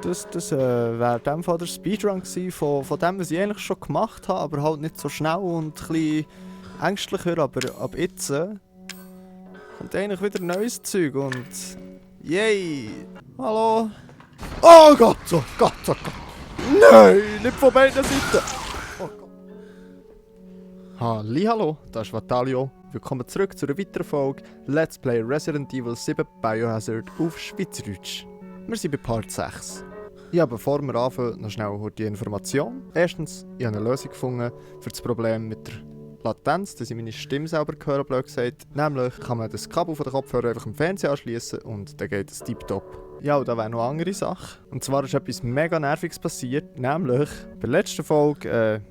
Das wäre in dem Fall der Speedrun gewesen von dem, was ich eigentlich schon gemacht habe, aber halt nicht so schnell und ein bisschen ängstlicher, aber ab jetzt kommt eigentlich wieder neues Zeug und yay! Hallo! Oh Gott, oh Gott, oh Gott! Nein, nicht von beiden Seiten! Oh Gott. Hallo, das ist Vatalio. Willkommen zurück zu einer weiteren Folge Let's Play Resident Evil 7 Biohazard auf Schweizerdeutsch. Wir sind bei Part 6. Ja, bevor wir anfangen, noch schnell die Information. Erstens, ich habe eine Lösung gefunden für das Problem mit der Latenz, dass ich meine Stimme selber höre, blöd gesagt. Nämlich kann man das Kabel von den Kopfhörern einfach im Fernseher anschließen und dann geht es tiptop. Ja, und da wäre noch eine andere Sache. Und zwar ist etwas mega Nerviges passiert, nämlich bei der letzten Folge,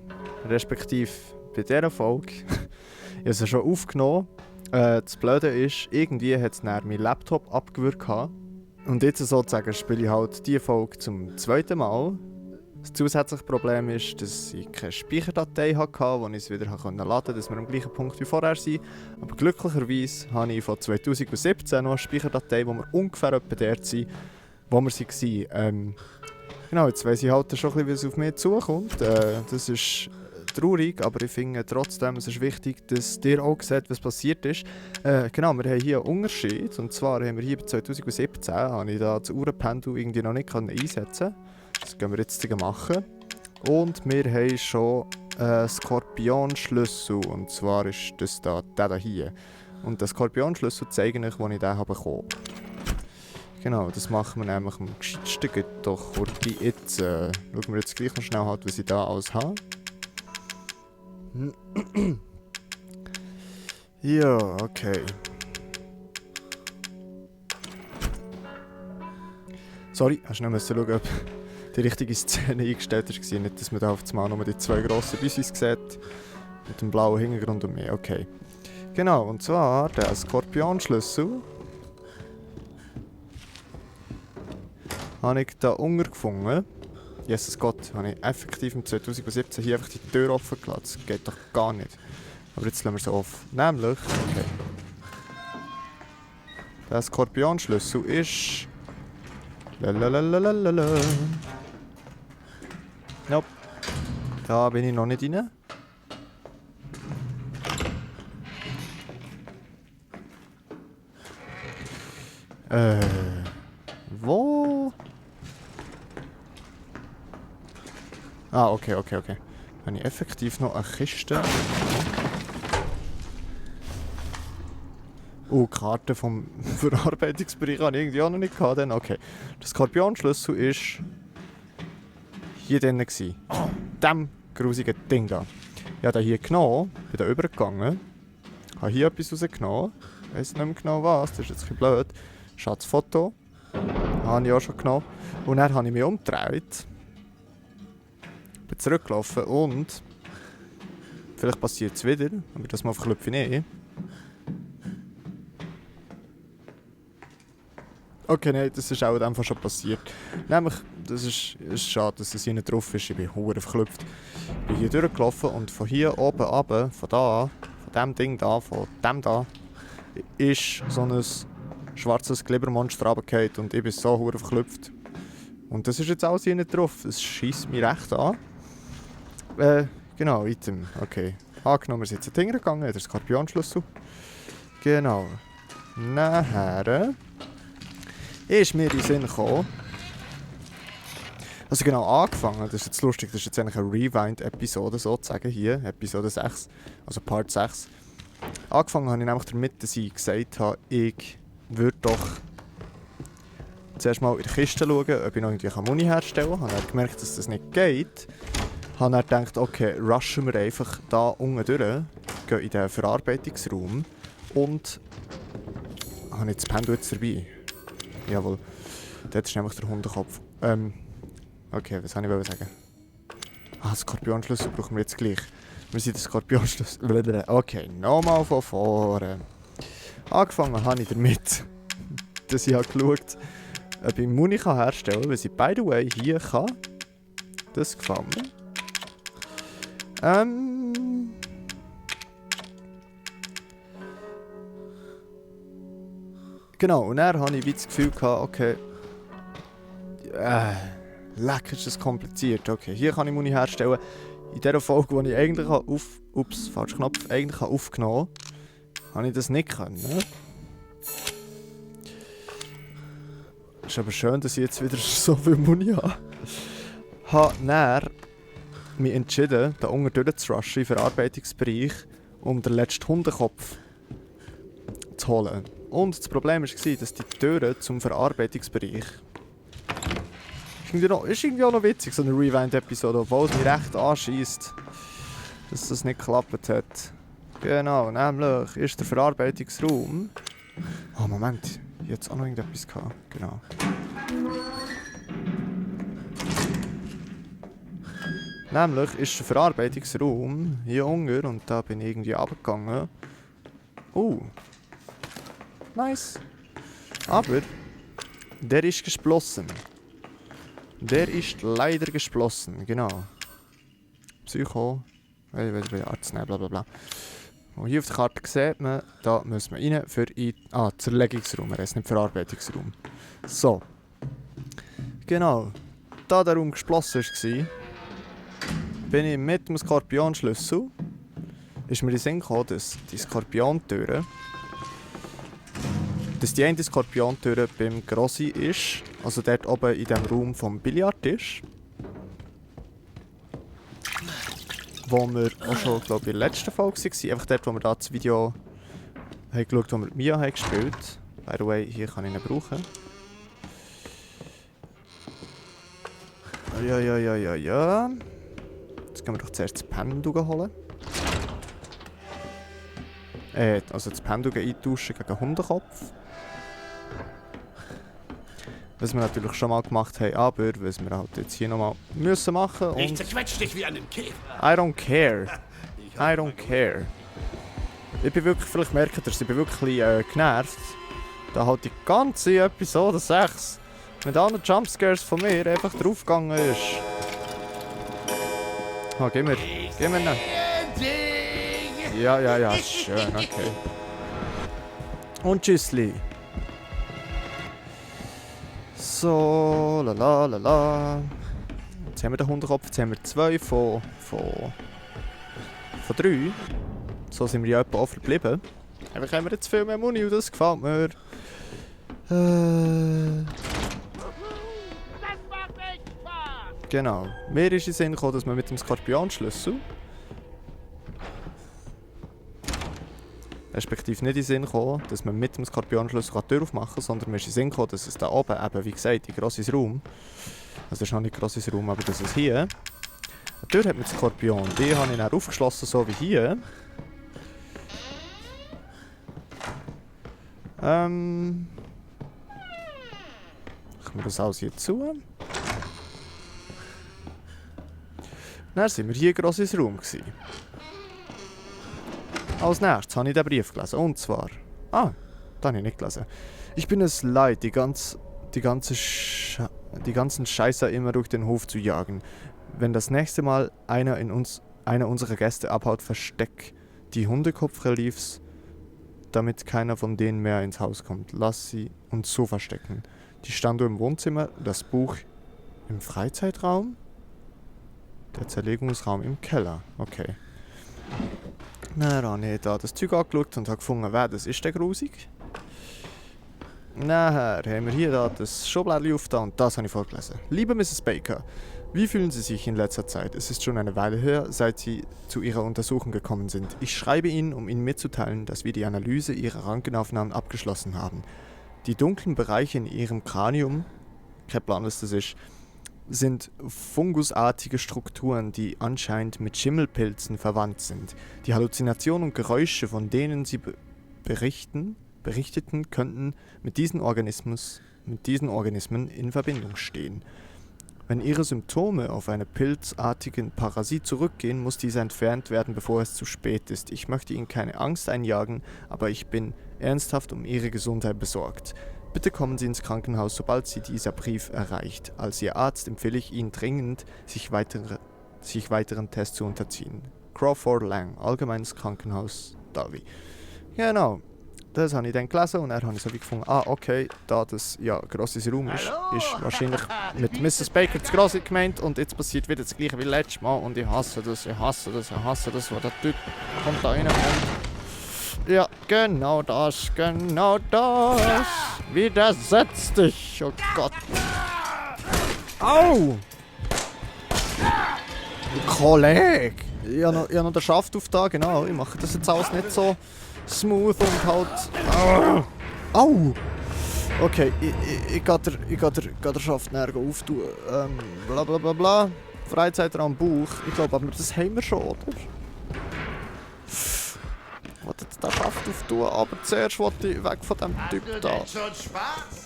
respektive bei dieser Folge, ich habe sie schon aufgenommen. Das Blöde ist, irgendwie hat es meinen Laptop abgewürgt. Und jetzt sozusagen spiele ich halt diese Folge zum zweiten Mal. Das zusätzliche Problem ist, dass ich keine Speicherdatei hatte, wo ich es wieder laden konnte, dass wir am gleichen Punkt wie vorher sind. Aber glücklicherweise habe ich von 2017 noch eine Speicherdatei, wo wir ungefähr etwa dort sind, wo wir waren. Genau, jetzt weiss ich halt schon ein bisschen, wie es auf mich zukommt. Das ist traurig, aber ich finde trotzdem, es ist wichtig, dass ihr auch seht, was passiert ist. Genau, wir haben hier einen Unterschied. Und zwar haben wir hier bei 2017, habe ich da das Uhrenpendel irgendwie noch nicht einsetzen. Das können wir jetzt machen. Und wir haben schon einen Skorpionschlüssel. Und zwar ist das da, der hier. Und den Skorpionschlüssel zeige ich, wo ich den bekommen habe. Genau, das machen wir nämlich am gescheitsten. Geht doch kurz jetzt. Schauen wir jetzt gleich noch schnell, halt, was ich da alles habe. Ja, okay. Sorry, hast du noch schauen, ob die richtige Szene eingestellt war. Nicht, dass man da auf einmal nur die zwei grossen Büsis sieht. Mit dem blauen Hintergrund und mehr. Okay. Genau, und zwar der Skorpionschlüssel. Habe ich da unten gefunden. Jesus Gott, habe ich effektiv im 2017 hier einfach die Tür offen gelassen. Das geht doch gar nicht. Aber jetzt lassen wir sie offen. Nämlich, okay. Der Skorpionschlüssel ist... Lalalala. Nope. Da bin ich noch nicht rein. Wo? Ah, okay. Habe ich effektiv noch eine Kiste? Karte vom Verarbeitungsbereich habe ich irgendwie auch noch nicht gehabt. Dann. Okay. Der Skorpionschlüssel war hier drin. Dem grusigen Ding da. Ich habe den hier genommen, bin da übergegangen, habe hier etwas rausgenommen. Ich weiss nicht mehr genau was, das ist jetzt ein bisschen blöd. Schatzfoto. Habe ich auch schon genommen. Und dann habe ich mich umgedreht. Bin zurückgelaufen und... Vielleicht passiert es wieder, aber das mal verklüpfe ich nicht. Okay, nein, das ist auch in dem Fall schon passiert. Nämlich, das ist schade, dass es hier nicht drauf ist. Ich bin verdammt verklüpft. Ich bin hier durchgelaufen und von hier oben runter, von dem Ding da, von dem da, ist so ein schwarzes Glibbermonster runtergefallen und ich bin so verdammt verklüpft. Und das ist jetzt alles hier nicht drauf. Es scheisst mich recht an. Genau, Item. Okay. Angenommen, wir sind jetzt hingegangen, der Skorpionschlüssel. Genau. Nachher ist mir in den Sinn gekommen. Also genau, angefangen, das ist jetzt lustig, das ist jetzt eigentlich eine Rewind-Episode sozusagen hier, Episode 6, also Part 6. Angefangen habe ich nämlich damit, dass ich gesagt habe, ich würde doch zuerst mal in die Kiste schauen, ob ich noch irgendwie Muni herstellen kann. Habe dann gemerkt, dass das nicht geht. Habe dann gedacht, okay, rushen wir einfach da unten durch, gehen in den Verarbeitungsraum und habe jetzt das Pendel jetzt dabei. Jawohl, dort ist nämlich der Hundekopf. Okay, was wollte ich sagen? Skorpionschlüssel brauchen wir jetzt gleich. Wir sind der Skorpionschlüssel. Okay, nochmal von vorne. Angefangen habe ich damit, dass ich geschaut habe, ob ich Muni herstellen kann, weil ich by the way hier kann. Das gefällt mir. Genau, und dann hatte ich das Gefühl, okay, Leck, ist das kompliziert. Okay, hier kann ich Muni herstellen. In dieser Folge, die ich eigentlich Ups, falscher Knopf. Eigentlich aufgenommen habe ich das nicht können. Ist aber schön, dass ich jetzt wieder so viel Muni habe. Ich habe dann mich entschieden, da unten durchzurushen im Verarbeitungsbereich, um den letzten Hundekopf zu holen. Und das Problem war, dass die Türen zum Verarbeitungsbereich... Ist irgendwie auch noch witzig, so eine Rewind-Episode, obwohl es mich recht anschießt, dass das nicht geklappt hat. Genau, nämlich ist der Verarbeitungsraum... Oh, Moment, ich hatte auch noch irgendetwas gehabt. Genau. Nämlich ist der Verarbeitungsraum hier unten und da bin ich irgendwie runtergegangen. Nice. Aber der ist geschlossen. Der ist leider geschlossen, genau. Psycho. Arznei, blablabla. Und hier auf der Karte sieht man, da müssen wir rein für Zerlegungsraum, er ist nicht Verarbeitungsraum. So. Genau. Da der Raum geschlossen war, bin ich mit dem Skorpionschlüssel, ist mir in den Sinn gekommen, dass die Skorpiontüre, die eine Skorpiontüre beim Grossi ist, also dort oben in dem Raum vom Billardtisch, wo wir auch schon, glaube ich, in der letzten Folge waren, einfach dort, wo wir da das Video haben geschaut, wo wir mit Mia haben gespielt. By the way, hier kann ich ihn brauchen. Ja. Jetzt gehen wir doch zuerst das Pendel holen. Also das Pendel eintauschen gegen Hundekopf. Was wir natürlich schon mal gemacht haben, aber was wir halt jetzt hier nochmal müssen machen. Und ich zerquetsch dich wie einen Käfer. I don't care. Ich bin wirklich, vielleicht merkt ihr es, ich bin wirklich genervt. Da halt die ganze Episode 6 mit allen Jumpscares von mir einfach draufgegangen ist. Gib mir ihn. Ja, schön, okay. Und tschüssli. So, la. Jetzt haben wir den Hundekopf, jetzt haben wir 2 von 3. So sind wir ja etwa auch verblieben. Einfach haben wir jetzt viel mehr Muni und das gefällt mir. Genau. Mir ist in den Sinn gekommen, dass man mit dem Skorpionschlüssel, respektive nicht in den Sinn gekommen, dass man mit dem Skorpionschlüssel die Tür aufmachen kann, sondern mir ist in den Sinn gekommen, dass es da oben eben, wie gesagt, ein grosses Raum, also das ist noch nicht ein grosses Raum, aber dass es hier eine Tür hat mit Skorpion. Die habe ich dann aufgeschlossen, so wie hier. Machen wir das alles hier zu. Dann waren wir hier ein grosses Raum. Als nächstes habe ich den Brief gelesen. Und zwar... da habe ich nicht gelesen. Ich bin es leid, die ganzen Scheißer immer durch den Hof zu jagen. Wenn das nächste Mal einer unserer Gäste abhaut, versteck die Hundekopf-Reliefs, damit keiner von denen mehr ins Haus kommt. Lass sie uns so verstecken. Die Standuhr im Wohnzimmer, das Buch im Freizeitraum, der Zerlegungsraum im Keller. Okay. Na, dann habe ich da das Zeug angeschaut und habe gefunden, wer das ist, der grusig. Nachher haben wir hier da das Schubladchen aufgetan und das habe ich vorgelesen. Liebe Mrs. Baker, wie fühlen Sie sich in letzter Zeit? Es ist schon eine Weile her, seit Sie zu Ihrer Untersuchung gekommen sind. Ich schreibe Ihnen, um Ihnen mitzuteilen, dass wir die Analyse Ihrer Röntgenaufnahmen abgeschlossen haben. Die dunklen Bereiche in Ihrem Kranium, kein Plan, was das ist, sind fungusartige Strukturen, die anscheinend mit Schimmelpilzen verwandt sind. Die Halluzinationen und Geräusche, von denen Sie berichteten, könnten mit diesen Organismen in Verbindung stehen. Wenn Ihre Symptome auf einen pilzartigen Parasit zurückgehen, muss dieser entfernt werden, bevor es zu spät ist. Ich möchte Ihnen keine Angst einjagen, aber ich bin ernsthaft um Ihre Gesundheit besorgt. Bitte kommen Sie ins Krankenhaus, sobald Sie dieser Brief erreicht. Als Ihr Arzt empfehle ich Ihnen dringend, sich weiteren Tests zu unterziehen. Crawford Lang, Allgemeines Krankenhaus, Derby. Genau. das habe ich dann gelesen und dann habe ich so wie gefunden, okay, da das ja ein grosses Raum ist wahrscheinlich mit Mrs. Baker das Grosse gemeint und jetzt passiert wieder das gleiche wie letztes Mal und ich hasse das, wo der Typ kommt da rein und... Ja, genau das. Widersetz dich, oh Gott. Au! Kollege! Ich habe noch den Schaft auf da, genau. Ich mache das jetzt alles nicht so smooth und halt... Au! Okay, ich gehe den Schaft näher auftun. Bla bla bla bla. Freizeitraum Bauch. Ich glaube, aber das haben wir schon, oder? Ich wollte jetzt den Schaft auftun, aber zuerst wollte ich weg von dem Typ da.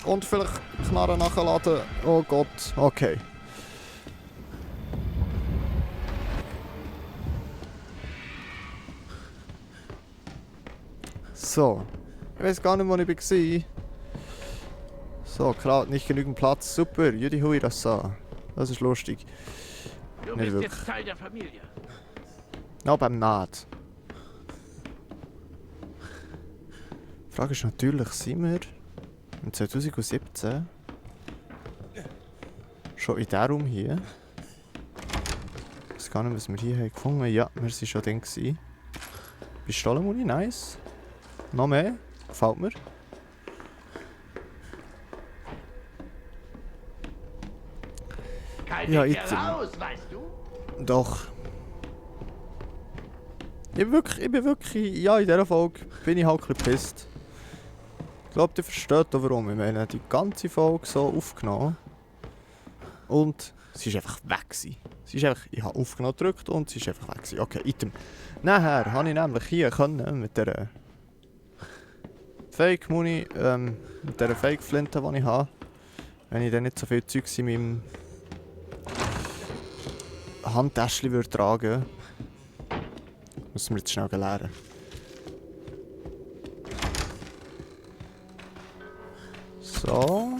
Und vielleicht Knarren nachladen. Oh Gott, okay. So, ich weiß gar nicht, wo ich war. So, klar, nicht genügend Platz. Super, Judy Hui, das sah. Das ist lustig. Du Nicht bist wirklich. jetzt Teil der Familie. No, beim Naht. Die Frage ist natürlich, sind wir im 2017 schon in diesem Raum hier? Ich weiß gar nicht, was wir hier haben gefunden haben. Ja, wir waren schon drin. Pistolenmuni, nice. Noch mehr, gefällt mir. Kein Ja, Weg mehr ich- raus, weißt du? Doch. Ich bin wirklich, ja, in dieser Folge bin ich halt ein bisschen pisst. Ich glaube, ihr versteht auch warum. Ich meine, die ganze Folge so aufgenommen. Und sie ist einfach weg gewesen. Sie ist einfach, ich habe aufgenommen gedrückt und sie ist einfach weg gewesen. Okay, Item. Nachher habe ich nämlich hier können mit der Fake Muni, mit der Fake Flinte, die ich habe. Wenn ich dann nicht so viel Zeugs in meinem Handtäschchen würde tragen, müssen wir jetzt schnell lernen. So.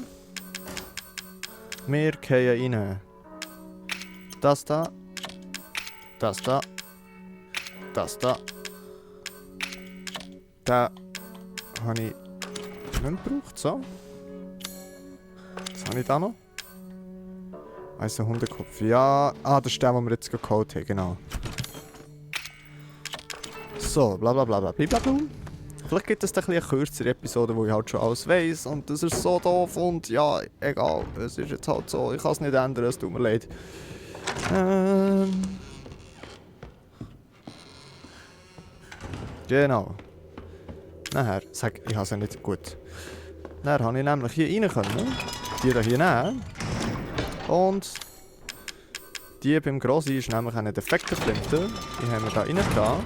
Wir gehen rein. Das da. Das da. Das da. Da habe ich nicht mehr gebraucht. So. Was habe ich da noch? Also Hundekopf. Ja. Das ist der, den wir jetzt geholt haben. Genau. So, bla bla bla bla bla bla. Vielleicht gibt es eine kürzere Episode, wo ich halt schon alles weiss und das ist so doof und ja, egal, es ist jetzt halt so, ich kann es nicht ändern, es tut mir leid. Genau. Nachher, sag, ich habe es ja nicht gut. Dann habe ich nämlich hier rein können, die hier nehmen und die beim Grossi ist nämlich eine defekte Flinte, die haben wir da rein getan.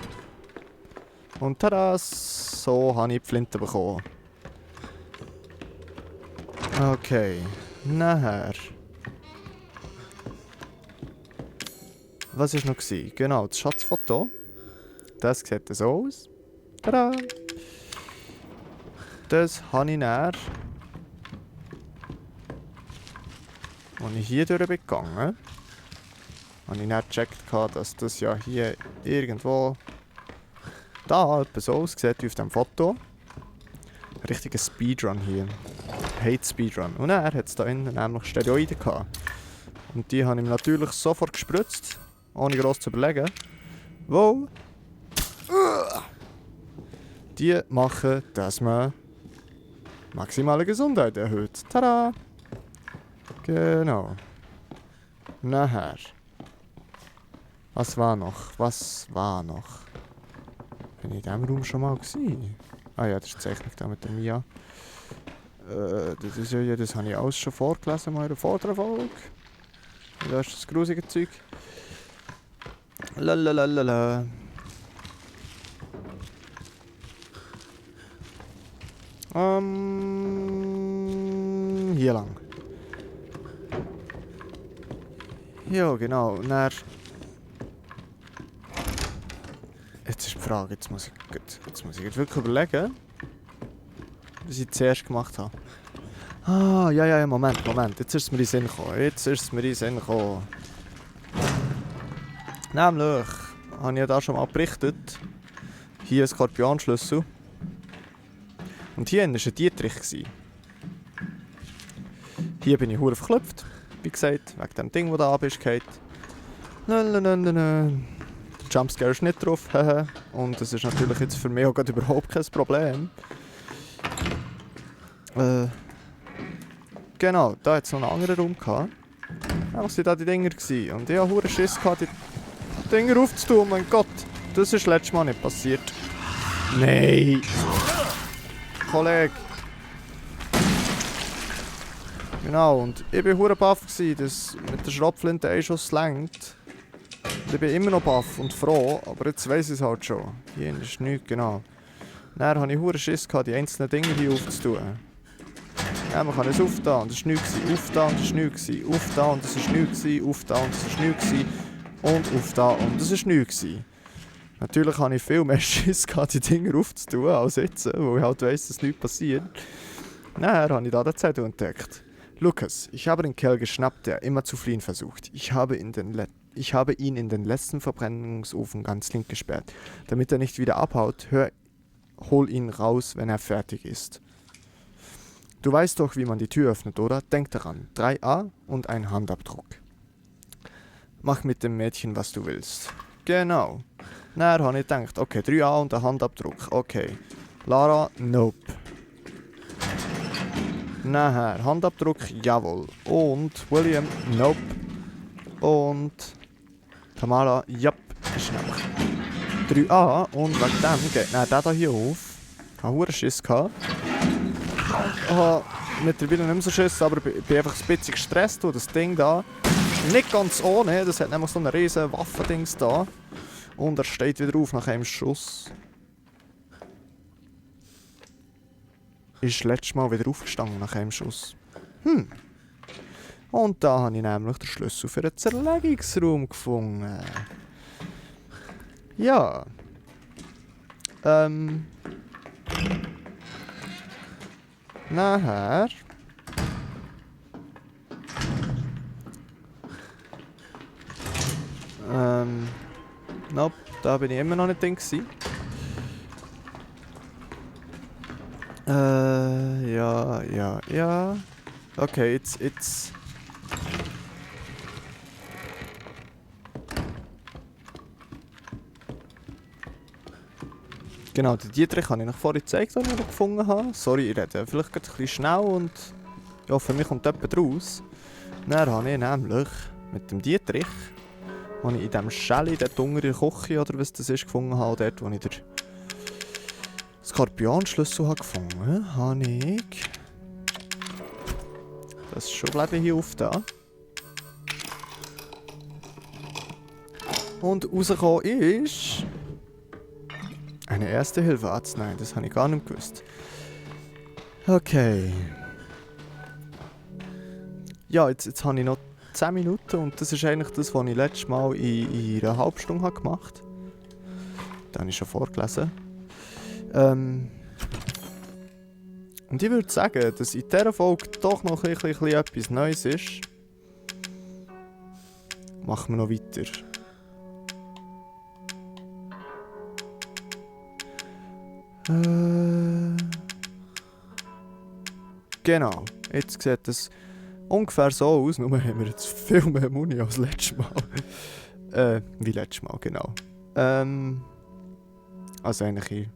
Und tada, so habe ich die Flinte bekommen. Okay, nachher. Was war noch? Genau, das Schatzfoto. Das sieht so aus. Tada! Das habe ich näher. Als ich hier durch bin gegangen, habe ich dann gecheckt, dass das ja hier irgendwo da etwa so aussieht wie auf diesem Foto. Richtiger Speedrun hier. Hate Speedrun. Und er hat es da innen nämlich Steroide gehabt. Und die habe ich natürlich sofort gespritzt, ohne groß zu überlegen. Wo? Die machen, dass man maximale Gesundheit erhöht. Tada! Genau. Nachher. Was war noch? Bin ich in diesem Raum schon mal gewesen? Ah ja, das ist die Zeichnung da mit der Mia. Das habe ich alles schon vorgelesen in meiner vorderen Folge. Das ist das grusige Zeug. Lalalala. Hier lang. Ja, genau. Und dann... Jetzt ist die Frage, jetzt muss ich wirklich überlegen, was ich zuerst gemacht habe. Ja, Moment. Jetzt ist es mir in den Sinn gekommen. Nämlich, habe ich ja da schon mal berichtet, hier ein Skorpionschlüssel. Und hier war ein Dietrich. Hier bin ich hure verklopft. Wie gesagt, wegen dem Ding, das da ist, geht. Jumpscare ist nicht drauf. Und das ist natürlich jetzt für mich auch gerade überhaupt kein Problem. Genau, da hat es noch einen anderen Raum gehabt. Da waren da die Dinger. Und ich hatte hure Schiss gehabt, die Dinger aufzutun. Oh mein Gott, das ist letztes Mal nicht passiert. Nein! Kollege! Genau, und ich war hure baff, dass mit der Schrotflinte ein Schuss längt. Ich bin immer noch baff und froh, aber jetzt weiss ich es halt schon. Hier ist nichts, genau. Dann hatte ich hure Schiss gehabt, die einzelnen Dinger hier aufzutun. Ja, man kann es auftan und es war nichts. Auftan und es war nichts. Auftan und es war nichts. Auftan und es war nichts. Und auftan und es war nichts. Natürlich hatte ich viel mehr Schiss gehabt, die Dinger aufzutun als jetzt, weil ich halt weiss, dass nichts passiert. Nachher habe ich da den Zettel entdeckt. Lukas, ich habe den Kerl geschnappt, der immer zu fliehen versucht. Ich habe ihn in den letzten Verbrennungsofen ganz links gesperrt. Damit er nicht wieder abhaut, hol ihn raus, wenn er fertig ist. Du weißt doch, wie man die Tür öffnet, oder? Denk daran. 3A und ein Handabdruck. Mach mit dem Mädchen, was du willst. Genau. Dann habe ich gedacht, okay, 3A und ein Handabdruck. Okay. Lara, nope. Nachher, Handabdruck, jawohl. Und William, nope. Und Tamara, japp, ist nämlich 3A. Und wegen dem geht dann der hier auf. Ich hatte verdammt Schiss gehabt. Ich habe mittlerweile nicht mehr so Schiss, aber ich bin einfach ein bisschen gestresst, weil das Ding da nicht ganz ohne, das hat nämlich so ein riesen Waffendings da. Und er steht wieder auf nach einem Schuss. Ist letztes Mal wieder aufgestanden nach einem Schuss. Und da habe ich nämlich den Schlüssel für einen Zerlegungsraum gefunden. Ja. Nachher. Nope, da bin ich immer noch nicht drin gewesen. Ja. Okay, jetzt. Genau, den Dietrich habe ich noch vorhin gezeigt, den ich noch gefunden habe. Sorry, ich rede vielleicht gerade ein bisschen schnell und ja, für mich kommt jemand raus. Dann habe ich nämlich mit dem Dietrich, als ich in diesem Schälli, dort unten in der Küche oder was das ist, gefunden habe, dort wo ich den Skorpionschlüssel gefunden habe, ich das Schublade hier aufgetan. Und rausgekommen ist eine Erste-Hilfe-Arznei. Das habe ich gar nicht gewusst. Okay. Ja, jetzt habe ich noch 10 Minuten und das ist eigentlich das, was ich letztes Mal in einer halben Stunde gemacht habe. Das habe ich schon vorgelesen. Und ich würde sagen, dass in dieser Folge doch noch ein bisschen etwas Neues ist. Machen wir noch weiter. Genau, jetzt sieht es ungefähr so aus, nur haben wir jetzt viel mehr Muni als letztes Mal. Wie letztes Mal, genau. Also eigentlich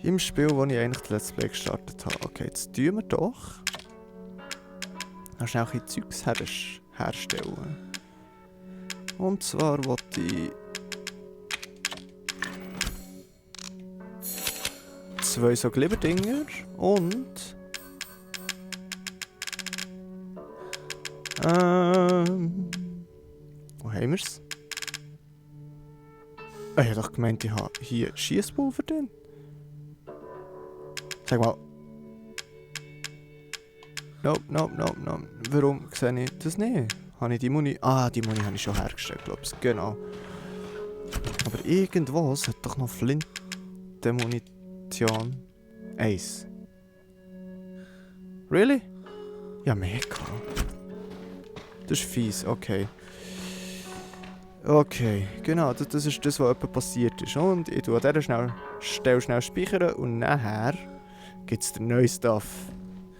im Spiel, wo ich eigentlich das Let's Play gestartet habe. Okay, jetzt tun wir doch noch schnell ein bisschen Zeugs herstellen. Und zwar wollte ich 2 so Glibberdinger und wo haben wir's? Ich habe doch gemeint, ich habe hier Schiesspulver drin. Sag mal. Nope. Warum sehe ich das nicht? Habe ich die Muni? Ah, die Muni habe ich schon hergestellt, glaube ich. Genau. Aber irgendwo es hat doch noch Flinte-Munition. 1. Really? Ja, mega. Das ist fies, okay. Okay, genau, das ist das, was etwa passiert ist. Und ich tue an dieser Stelle schnell speichern und nachher gibt's den neuen Stuff.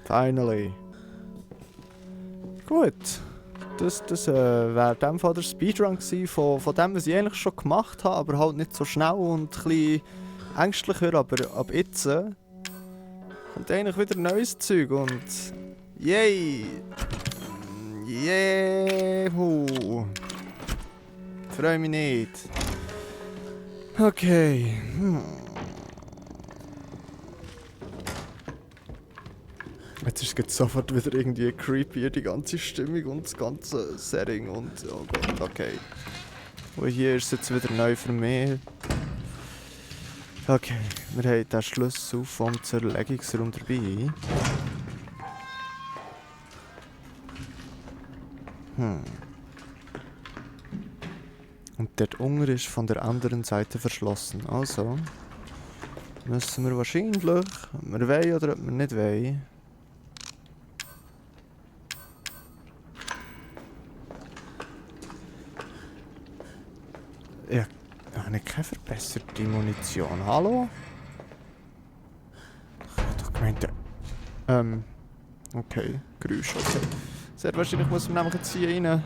Finally. Gut. Das wäre in dem Fall der Speedrun gewesen von dem, was ich eigentlich schon gemacht habe, aber halt nicht so schnell und ein bisschen ängstlicher, aber ab jetzt kommt eigentlich wieder neues Zeug und yay! Jehu! Freue mich nicht. Okay. Jetzt ist es sofort wieder irgendwie creepy, die ganze Stimmung und das ganze Setting und oh Gott, okay. Und hier ist es jetzt wieder neu für mich. Okay, wir haben den Schlüssel vom Zerlegungsraum dabei. Und dort unten ist von der anderen Seite verschlossen. Also müssen wir wahrscheinlich, ob wir wollen oder ob wir nicht wollen. Ja, habe ich keine verbesserte Munition. Hallo? Ich hab doch gemeint... Okay, Geräusch, okay. Sehr wahrscheinlich muss man nämlich jetzt hier rein.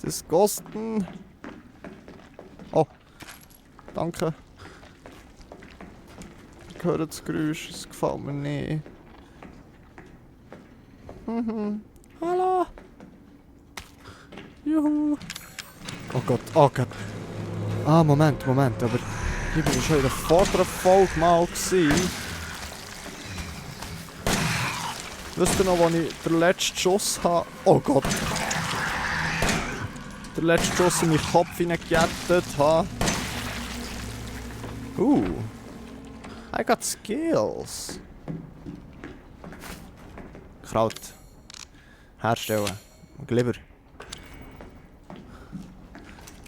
Das kosten. Oh, danke. Ich höre das Geräusch, es gefällt mir nicht. Hallo. Juhu. Oh Gott, oh Gott. Ah, Moment, aber hier bin ich schon in der vorderen Folge mal gewesen. Wisst ihr noch, als ich den letzten Schuss habe? Oh Gott. Den letzten Schuss in meinen Kopf hineingejettet habe. I got skills. Kraut. Herstellen. Glibber.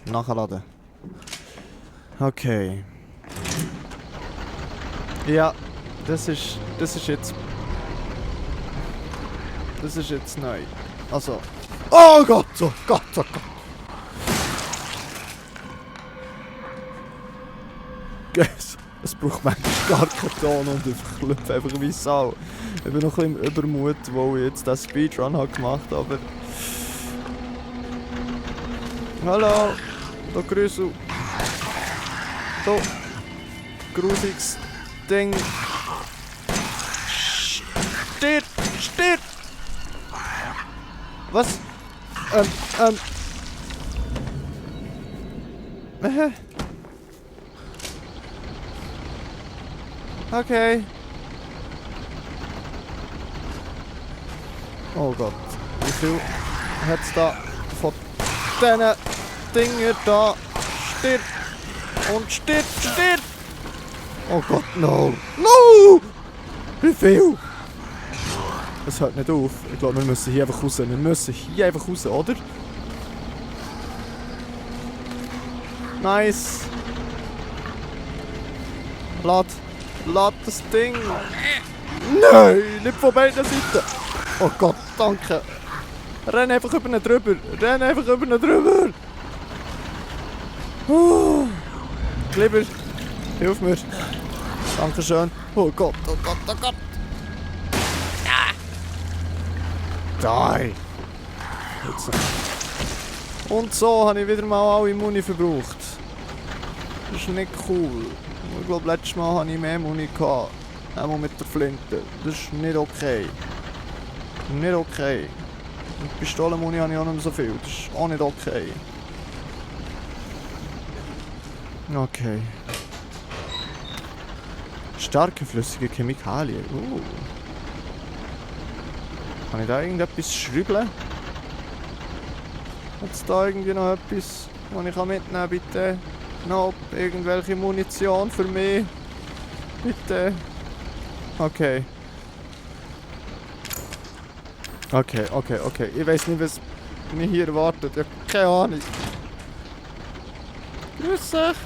Nachladen. Okay. Ja, das ist jetzt... Das ist jetzt neu. Also... Oh Gott, oh Gott, oh Gott. Es braucht manchmal gar keinen Ton und ich klopfe einfach wie Sau. Ich bin noch ein bisschen im Übermut, wo ich jetzt das Speedrun habe gemacht habe, aber... Hallo! Da Grüße! Da! Grusiges Ding! Steht! Was? Okay. Oh Gott. Wie viel hat es da von diesen Dingen da? Steht! Und steht! Oh Gott, no! No! Wie viel? Es hört nicht auf. Ich glaube, wir müssen hier einfach raus. Oder? Nice! Lad das Ding! Nein! Nicht von beiden Seiten! Oh Gott, danke! Renn einfach über ihn drüber! Glibber, hilf mir! Dankeschön! Oh Gott! Die! Und so habe ich wieder mal alle Muni verbraucht. Das ist nicht cool. Ich glaube, letztes Mal hatte ich mehr Muni gehabt. Einmal mit der Flinte. Das ist nicht okay. Mit Pistolenmuni habe ich auch nicht mehr so viel. Das ist auch nicht okay. Okay. Starke flüssige Chemikalien. Kann ich da irgendetwas schrübeln? Hat es da irgendwie noch etwas, was ich mitnehmen kann, bitte? Noch irgendwelche Munition für mich? Bitte? Okay. Ich weiß nicht, was mich hier erwartet. Ich habe keine Ahnung. Grüß dich!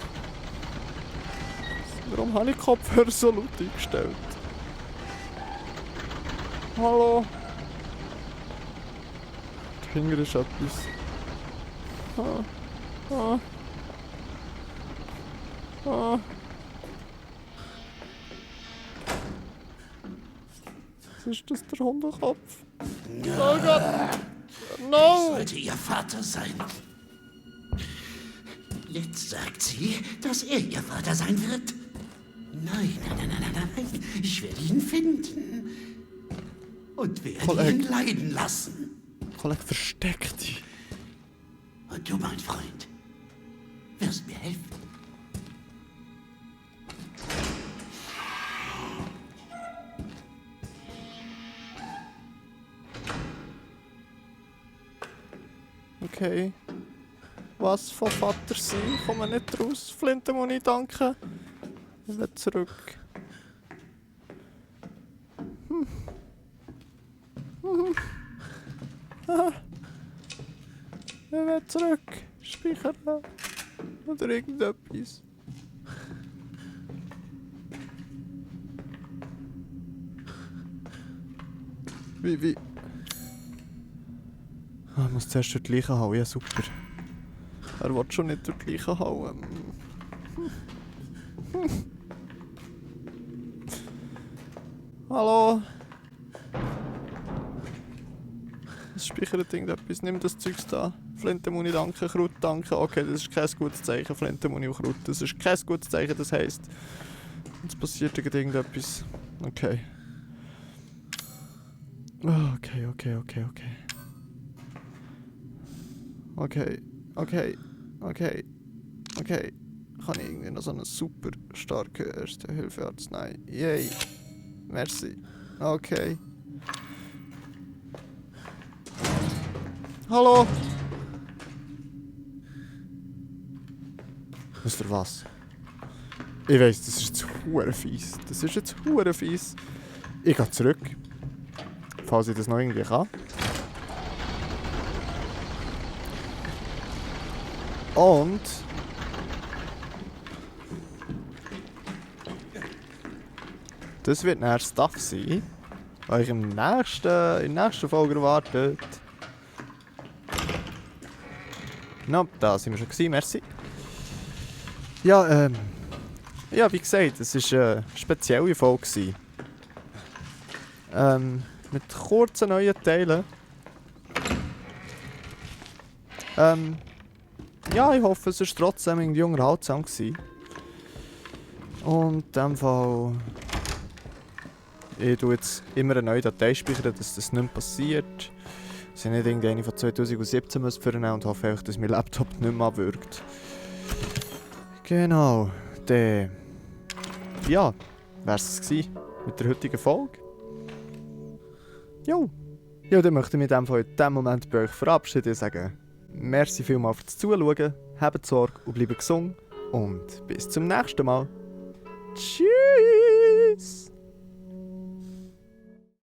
Warum habe ich Kopfhörer so laut eingestellt? Hallo? Dahinter ist etwas. Ah. Oh. Oh. Was ist das, der Hundekopf? Oh Gott! No! Sollte ihr Vater sein. Jetzt sagt sie, dass er ihr Vater sein wird. Nein, nein, nein, nein, nein, nein. Ich werde ihn finden. Und werde ihn leiden lassen. Kollege, versteck dich. Und du, mein Freund, wirst mir helfen. Okay. Was von Vater sein? Ich komme nicht raus. Flintenmuni, danke. Ich will zurück. Ich will zurück. Speichern. Oder irgendetwas. Wie? Ah, ich muss zuerst durch die Leiche hauen. Ja, super. Er will schon nicht durch die Leiche hauen. Hallo? Es speichert irgendetwas. Nimm das Zeugs da. Flintenmuni, danke. Kraut, danke. Okay, das ist kein gutes Zeichen. Flintenmuni und Kraut. Das ist kein gutes Zeichen. Das heisst, es passiert irgendetwas. Okay. Okay. Kann ich irgendwie noch so eine super starke Erste-Hilfe-Arznei? Yay. Merci. Okay. Hallo? Wisst ihr was? Ich weiss, das ist jetzt hure fies. Ich gehe zurück. Falls ich das noch irgendwie kann. Und... das wird nachher Stuff sein, was ich in der nächsten Folge erwartet. No, da sind wir schon gewesen, merci. Ja, wie gesagt, es war eine spezielle Folge. Mit kurzen neuen Teilen. Ja, ich hoffe, es war trotzdem irgendwie unterhaltsam gewesen. Und in dem Fall... ich tue jetzt immer eine neue Datei speichern, dass das nicht mehr passiert. Dass ich nicht irgendeine von 2017 muss vornehmen und hoffe einfach, dass mein Laptop nicht mehr abwirkt. Genau, dann... ja, wär's es gewesen mit der heutigen Folge. Jo. Ja, dann möchte ich mich in diesem Moment bei euch verabschieden und sagen, merci vielmals fürs Zuschauen, habt Sorge und bleibt gesund und bis zum nächsten Mal. Tschüss!